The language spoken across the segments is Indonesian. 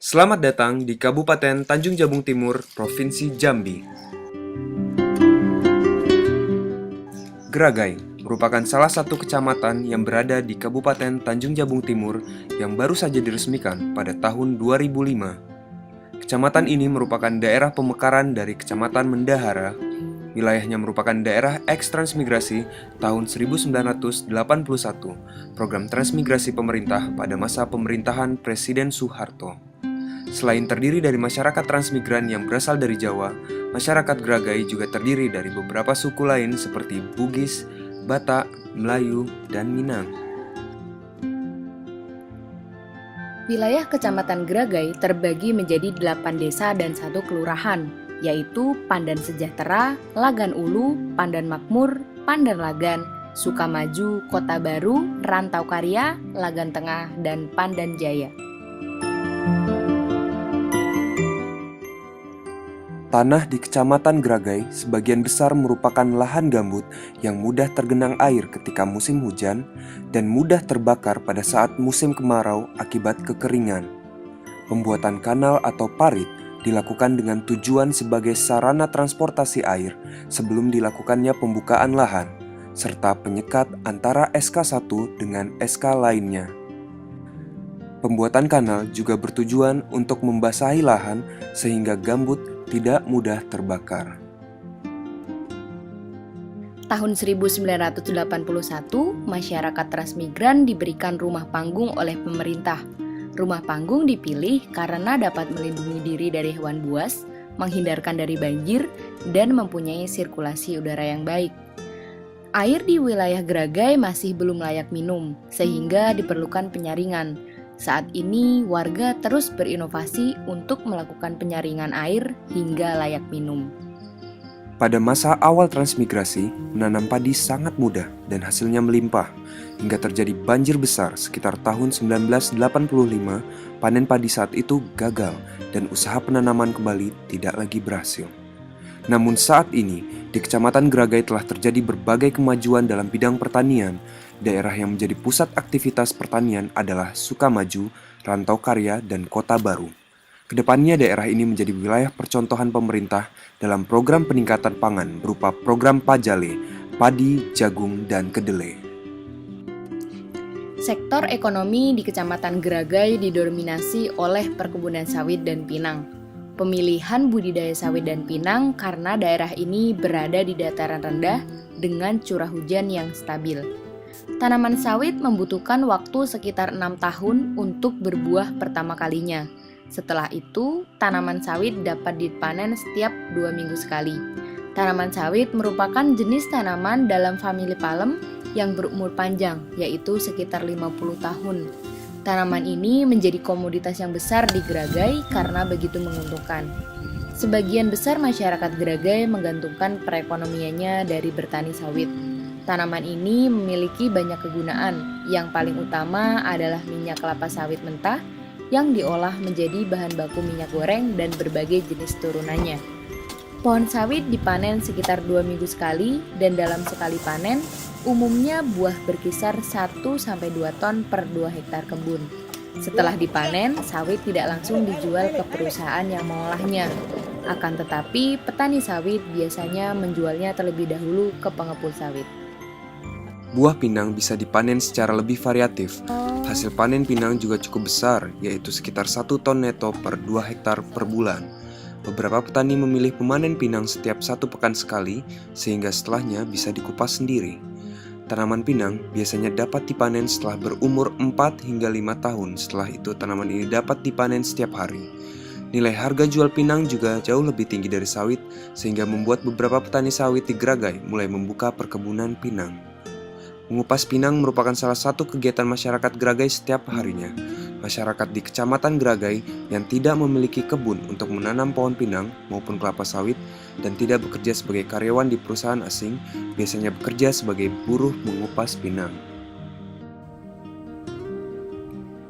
Selamat datang di Kabupaten Tanjung Jabung Timur, Provinsi Jambi. Geragai merupakan salah satu kecamatan yang berada di Kabupaten Tanjung Jabung Timur yang baru saja diresmikan pada tahun 2005. Kecamatan ini merupakan daerah pemekaran dari Kecamatan Mendahara. Wilayahnya merupakan daerah eks-transmigrasi tahun 1981, program transmigrasi pemerintah pada masa pemerintahan Presiden Soeharto. Selain terdiri dari masyarakat transmigran yang berasal dari Jawa, masyarakat Geragai juga terdiri dari beberapa suku lain seperti Bugis, Batak, Melayu, dan Minang. Wilayah Kecamatan Geragai terbagi menjadi 8 desa dan 1 kelurahan, yaitu Pandan Sejahtera, Lagan Ulu, Pandan Makmur, Pandan Lagan, Sukamaju, Kota Baru, Rantau Karya, Lagan Tengah, dan Pandan Jaya. Tanah di Kecamatan Geragai sebagian besar merupakan lahan gambut yang mudah tergenang air ketika musim hujan dan mudah terbakar pada saat musim kemarau akibat kekeringan. Pembuatan kanal atau parit dilakukan dengan tujuan sebagai sarana transportasi air sebelum dilakukannya pembukaan lahan, serta penyekat antara SK1 dengan SK lainnya. Pembuatan kanal juga bertujuan untuk membasahi lahan sehingga gambut tidak mudah terbakar. Tahun 1981, masyarakat transmigran diberikan rumah panggung oleh pemerintah. Rumah panggung dipilih karena dapat melindungi diri dari hewan buas, menghindarkan dari banjir, dan mempunyai sirkulasi udara yang baik. Air di wilayah Geragai masih belum layak minum, sehingga diperlukan penyaringan. Saat ini, warga terus berinovasi untuk melakukan penyaringan air hingga layak minum. Pada masa awal transmigrasi, menanam padi sangat mudah dan hasilnya melimpah. Hingga terjadi banjir besar sekitar tahun 1985, panen padi saat itu gagal dan usaha penanaman kembali tidak lagi berhasil. Namun saat ini, di Kecamatan Geragai telah terjadi berbagai kemajuan dalam bidang pertanian. Daerah yang menjadi pusat aktivitas pertanian adalah Sukamaju, Rantau Karya, dan Kota Baru. Kedepannya daerah ini menjadi wilayah percontohan pemerintah dalam program peningkatan pangan berupa program Pajale, padi, jagung, dan kedelai. Sektor ekonomi di Kecamatan Geragai didominasi oleh perkebunan sawit dan pinang. Pemilihan budidaya sawit dan pinang karena daerah ini berada di dataran rendah dengan curah hujan yang stabil. Tanaman sawit membutuhkan waktu sekitar 6 tahun untuk berbuah pertama kalinya. Setelah itu, tanaman sawit dapat dipanen setiap 2 minggu sekali. Tanaman sawit merupakan jenis tanaman dalam famili palem yang berumur panjang, yaitu sekitar 50 tahun. Tanaman ini menjadi komoditas yang besar di Geragai karena begitu menguntungkan. Sebagian besar masyarakat Geragai menggantungkan perekonomiannya dari bertani sawit. Tanaman ini memiliki banyak kegunaan. Yang paling utama adalah minyak kelapa sawit mentah yang diolah menjadi bahan baku minyak goreng dan berbagai jenis turunannya. Pohon sawit dipanen sekitar 2 minggu sekali dan dalam sekali panen, umumnya buah berkisar 1-2 ton per 2 hektar kebun. Setelah dipanen, sawit tidak langsung dijual ke perusahaan yang mengolahnya. Akan tetapi, petani sawit biasanya menjualnya terlebih dahulu ke pengepul sawit. Buah pinang bisa dipanen secara lebih variatif. Hasil panen pinang juga cukup besar, yaitu sekitar 1 ton neto per 2 hektar per bulan. Beberapa petani memilih memanen pinang setiap 1 pekan sekali, sehingga setelahnya bisa dikupas sendiri. Tanaman pinang biasanya dapat dipanen setelah berumur 4 hingga 5 tahun. Setelah itu tanaman ini dapat dipanen setiap hari. Nilai harga jual pinang juga jauh lebih tinggi dari sawit, sehingga membuat beberapa petani sawit di Geragai mulai membuka perkebunan pinang. Mengupas pinang merupakan salah satu kegiatan masyarakat Geragai setiap harinya. Masyarakat di Kecamatan Geragai yang tidak memiliki kebun untuk menanam pohon pinang maupun kelapa sawit dan tidak bekerja sebagai karyawan di perusahaan asing, biasanya bekerja sebagai buruh mengupas pinang.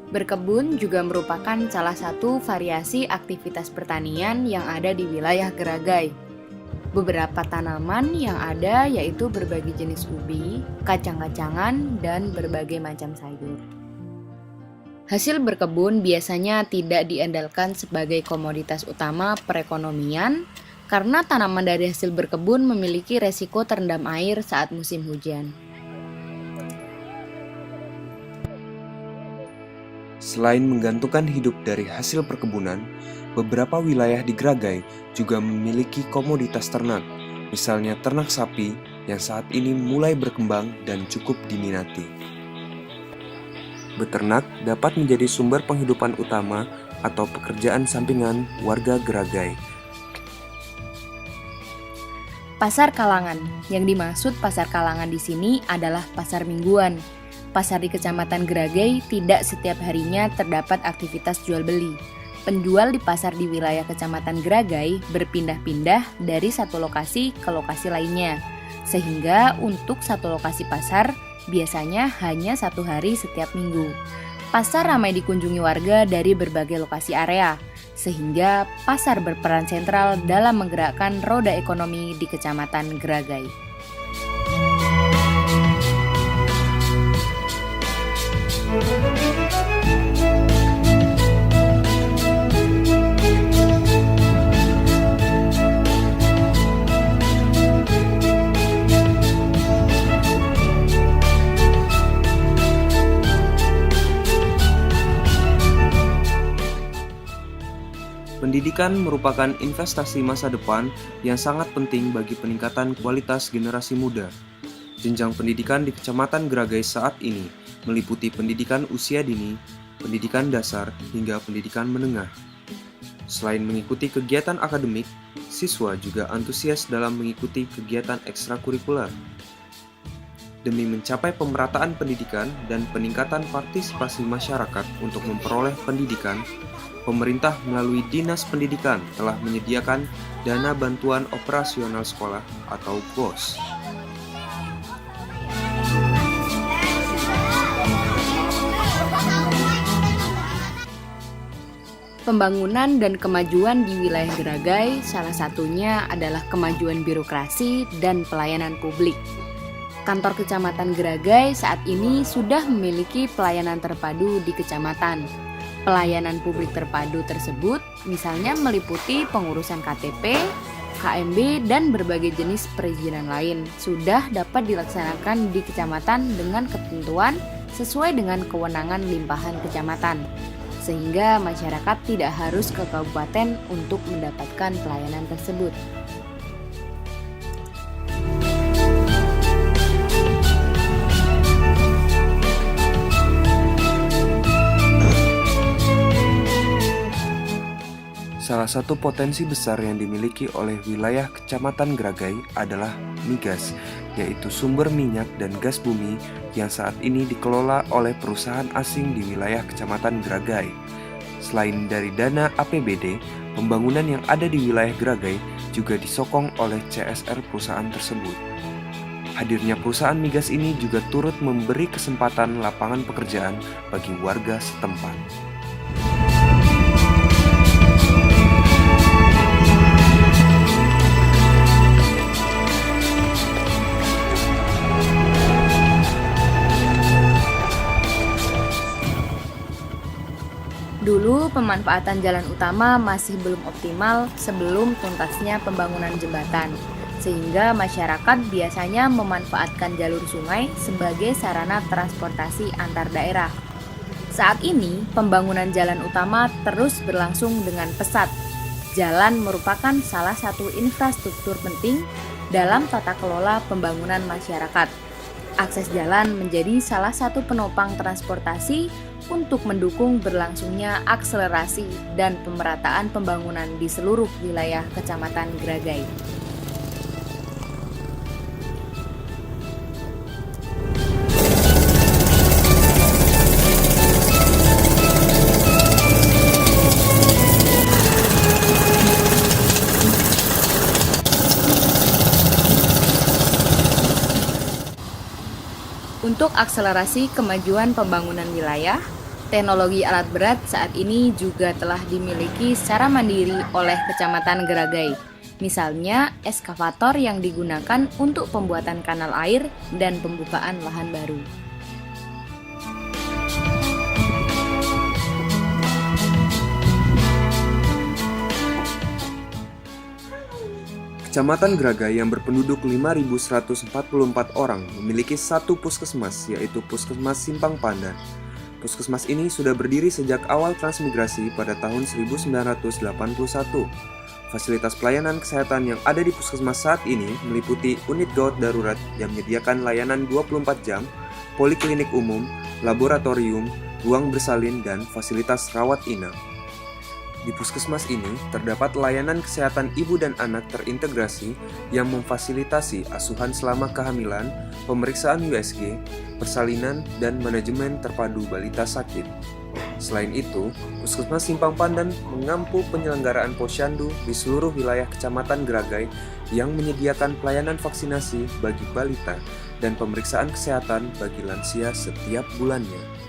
Berkebun juga merupakan salah satu variasi aktivitas pertanian yang ada di wilayah Geragai. Beberapa tanaman yang ada yaitu berbagai jenis ubi, kacang-kacangan, dan berbagai macam sayur. Hasil berkebun biasanya tidak diandalkan sebagai komoditas utama perekonomian karena tanaman dari hasil berkebun memiliki resiko terendam air saat musim hujan. Selain menggantungkan hidup dari hasil perkebunan, beberapa wilayah di Gragai juga memiliki komoditas ternak, misalnya ternak sapi yang saat ini mulai berkembang dan cukup diminati. Beternak dapat menjadi sumber penghidupan utama atau pekerjaan sampingan warga Gragai. Pasar Kalangan. Yang dimaksud pasar Kalangan di sini adalah pasar mingguan. Pasar di Kecamatan Gragai tidak setiap harinya terdapat aktivitas jual beli. Penjual di pasar di wilayah Kecamatan Gragai berpindah-pindah dari satu lokasi ke lokasi lainnya. Sehingga untuk satu lokasi pasar biasanya hanya satu hari setiap minggu. Pasar ramai dikunjungi warga dari berbagai lokasi area, sehingga pasar berperan sentral dalam menggerakkan roda ekonomi di Kecamatan Gragai. Pendidikan merupakan investasi masa depan yang sangat penting bagi peningkatan kualitas generasi muda. Jenjang pendidikan di Kecamatan Gragai saat ini meliputi pendidikan usia dini, pendidikan dasar, hingga pendidikan menengah. Selain mengikuti kegiatan akademik, siswa juga antusias dalam mengikuti kegiatan ekstrakurikuler. Demi mencapai pemerataan pendidikan dan peningkatan partisipasi masyarakat untuk memperoleh pendidikan, pemerintah melalui Dinas Pendidikan telah menyediakan Dana Bantuan Operasional Sekolah atau BOS. Pembangunan dan kemajuan di wilayah Gragai salah satunya adalah kemajuan birokrasi dan pelayanan publik. Kantor Kecamatan Gragai saat ini sudah memiliki pelayanan terpadu di kecamatan. Pelayanan publik terpadu tersebut misalnya meliputi pengurusan KTP, KMB, dan berbagai jenis perizinan lain sudah dapat dilaksanakan di kecamatan dengan ketentuan sesuai dengan kewenangan limpahan kecamatan, sehingga masyarakat tidak harus ke kabupaten untuk mendapatkan pelayanan tersebut. Salah satu potensi besar yang dimiliki oleh wilayah Kecamatan Gragai adalah migas, yaitu sumber minyak dan gas bumi yang saat ini dikelola oleh perusahaan asing di wilayah Kecamatan Gragai. Selain dari dana APBD, pembangunan yang ada di wilayah Gragai juga disokong oleh CSR perusahaan tersebut. Hadirnya perusahaan migas ini juga turut memberi kesempatan lapangan pekerjaan bagi warga setempat. Dulu pemanfaatan jalan utama masih belum optimal sebelum tuntasnya pembangunan jembatan, sehingga masyarakat biasanya memanfaatkan jalur sungai sebagai sarana transportasi antar daerah. Saat ini, pembangunan jalan utama terus berlangsung dengan pesat. Jalan merupakan salah satu infrastruktur penting dalam tata kelola pembangunan masyarakat. Akses jalan menjadi salah satu penopang transportasi untuk mendukung berlangsungnya akselerasi dan pemerataan pembangunan di seluruh wilayah Kecamatan Gragai. Untuk akselerasi kemajuan pembangunan wilayah, teknologi alat berat saat ini juga telah dimiliki secara mandiri oleh Kecamatan Gragai. Misalnya, eskavator yang digunakan untuk pembuatan kanal air dan pembukaan lahan baru. Kecamatan Gragai yang berpenduduk 5.144 orang memiliki satu puskesmas, yaitu Puskesmas Simpang Pandan. Puskesmas ini sudah berdiri sejak awal transmigrasi pada tahun 1981. Fasilitas pelayanan kesehatan yang ada di puskesmas saat ini meliputi unit gawat darurat yang menyediakan layanan 24 jam, poliklinik umum, laboratorium, ruang bersalin, dan fasilitas rawat inap. Di puskesmas ini terdapat layanan kesehatan ibu dan anak terintegrasi yang memfasilitasi asuhan selama kehamilan, pemeriksaan USG, persalinan, dan manajemen terpadu balita sakit. Selain itu, Puskesmas Simpang Pandan mengampu penyelenggaraan posyandu di seluruh wilayah Kecamatan Gragai yang menyediakan pelayanan vaksinasi bagi balita dan pemeriksaan kesehatan bagi lansia setiap bulannya.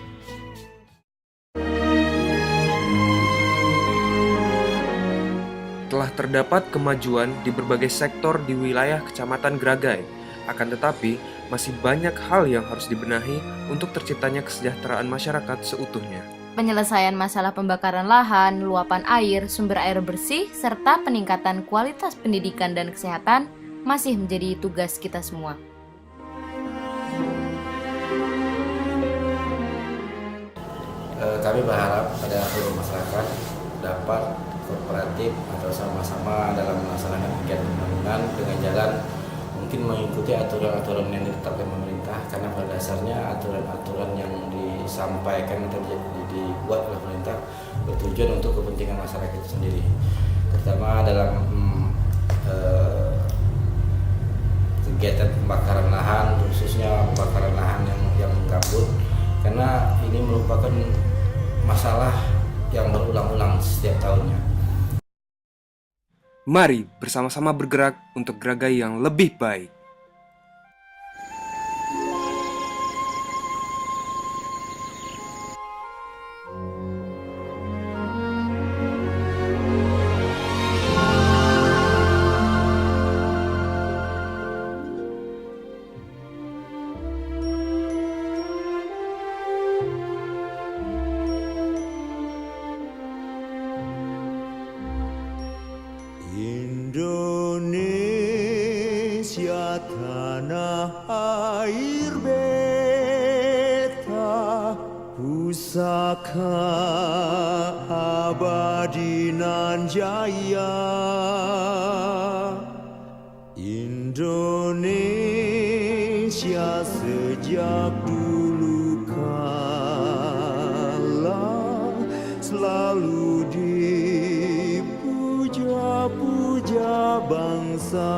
Telah terdapat kemajuan di berbagai sektor di wilayah Kecamatan Gragai, akan tetapi masih banyak hal yang harus dibenahi untuk terciptanya kesejahteraan masyarakat seutuhnya. Penyelesaian masalah pembakaran lahan, luapan air, sumber air bersih, serta peningkatan kualitas pendidikan dan kesehatan masih menjadi tugas kita semua. Kami berharap pada seluruh masyarakat dapat kooperatif atau sama-sama dalam melaksanakan kegiatan pembangunan dengan jalan mungkin mengikuti aturan-aturan yang ditetapkan pemerintah, karena pada dasarnya aturan-aturan yang disampaikan atau dibuat oleh pemerintah bertujuan untuk kepentingan masyarakat itu sendiri, terutama dalam kegiatan pembakaran lahan, khususnya pembakaran lahan yang gambut, karena ini merupakan masalah yang berulang-ulang setiap tahunnya. Mari bersama-sama bergerak untuk Gragai yang lebih baik. Indonesia tanah air beta, pusaka abadi nan jaya. Indonesia sejak dulu kala selalu dipuja-puja bangsa.